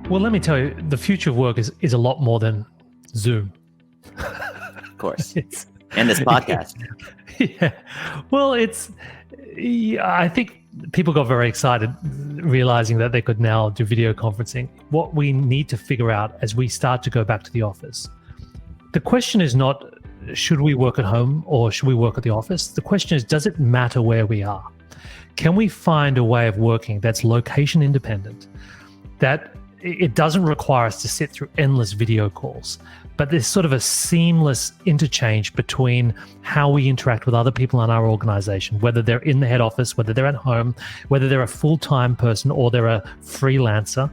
Well, let me tell you, the future of work is a lot more than Zoom. Of course. And this podcast. Yeah. Well, I think people got very excited realizing that they could now do video conferencing. What we need to figure out as we start to go back to the office, the question is not, should we work at home or should we work at the office? The question is, does it matter where we are? Can we find a way of working that's location independent, that it doesn't require us to sit through endless video calls, but there's sort of a seamless interchange between how we interact with other people in our organization, whether they're in the head office, whether they're at home, whether they're a full-time person or they're a freelancer.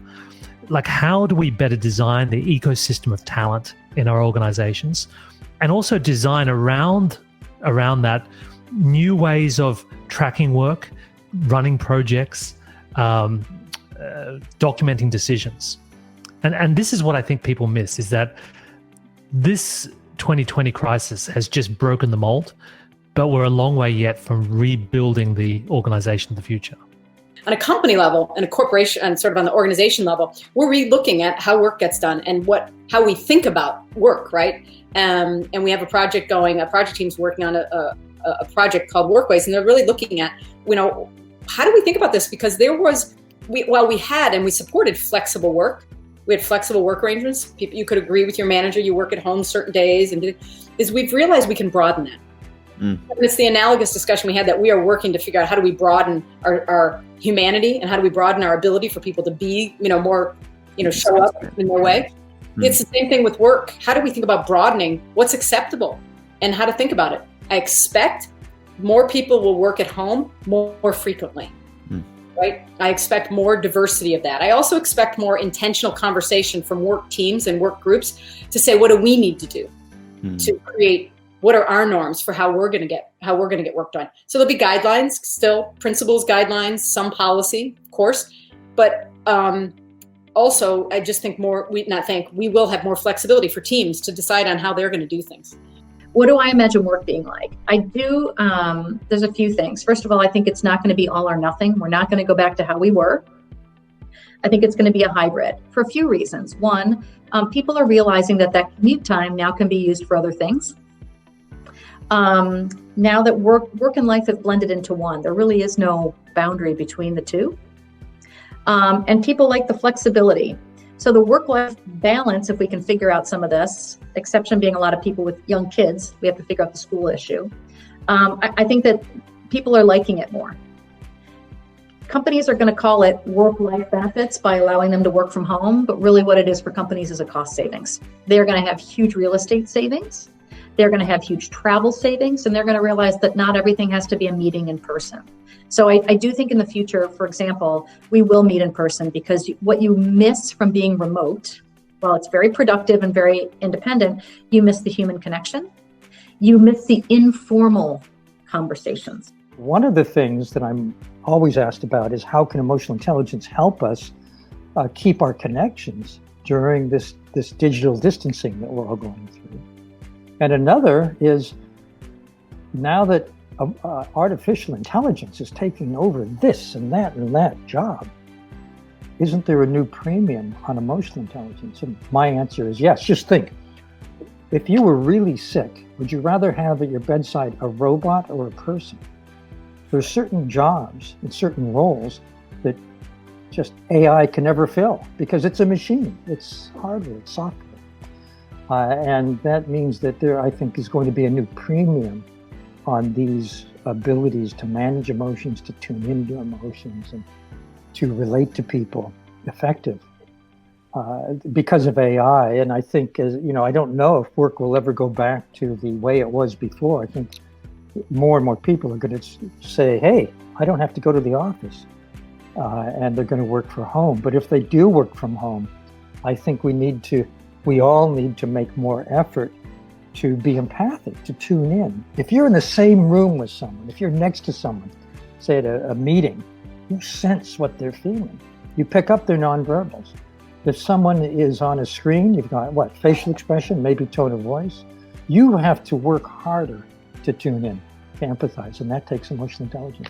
Like, how do we better design the ecosystem of talent in our organizations, and also design around that new ways of tracking work, running projects, documenting decisions. And this is what I think people miss, is that this 2020 crisis has just broken the mold, but we're a long way yet from rebuilding the organization of the future. On a company level and a corporation and sort of on the organization level, we're re-looking at how work gets done and how we think about work, right? And we have a project going, a project team's working on a project called Workways, and they're really looking at, how do we think about this? Because we had and we supported flexible work. We had flexible work arrangements. You could agree with your manager, you work at home certain days, we've realized we can broaden that. And it's the analogous discussion we had, that we are working to figure out how do we broaden our humanity and how do we broaden our ability for people to be, more, show up in their way. It's the same thing with work. How do we think about broadening what's acceptable and how to think about it? I expect more people will work at home more frequently. Right? I expect more diversity of that. I also expect more intentional conversation from work teams and work groups to say, what do we need to do to create, what are our norms for how we're going to get work done? So there'll be guidelines, still principles, guidelines, some policy, of course, but also I just think we will have more flexibility for teams to decide on how they're going to do things. What do I imagine work being like? I do, there's a few things. First of all, I think it's not going to be all or nothing. We're not going to go back to how we were. I think it's going to be a hybrid for a few reasons. One, people are realizing that commute time now can be used for other things. Now that work and life have blended into one, there really is no boundary between the two. And people like the flexibility. So the work-life balance, if we can figure out some of this, exception being a lot of people with young kids, we have to figure out the school issue. I think that people are liking it more. Companies are going to call it work-life benefits by allowing them to work from home, but really what it is for companies is a cost savings. They're going to have huge real estate savings. They're going to have huge travel savings, and they're going to realize that not everything has to be a meeting in person. So I do think in the future, for example, we will meet in person, because what you miss from being remote, while it's very productive and very independent, you miss the human connection. You miss the informal conversations. One of the things that I'm always asked about is how can emotional intelligence help us keep our connections during this digital distancing that we're all going through. And another is, now that artificial intelligence is taking over this and that job, isn't there a new premium on emotional intelligence? And my answer is yes. Just think, if you were really sick, would you rather have at your bedside a robot or a person? There's certain jobs and certain roles that just AI can never fill, because it's a machine, it's hardware, it's software. And that means that there, I think, is going to be a new premium on these abilities to manage emotions, to tune into emotions, and to relate to people effective because of AI. And I think, I don't know if work will ever go back to the way it was before. I think more and more people are going to say, hey, I don't have to go to the office, and they're going to work from home. But if they do work from home, I think we all need to make more effort to be empathic, to tune in. If you're in the same room with someone, if you're next to someone, say at a meeting, you sense what they're feeling. You pick up their nonverbals. If someone is on a screen, you've got facial expression, maybe tone of voice. You have to work harder to tune in, to empathize, and that takes emotional intelligence.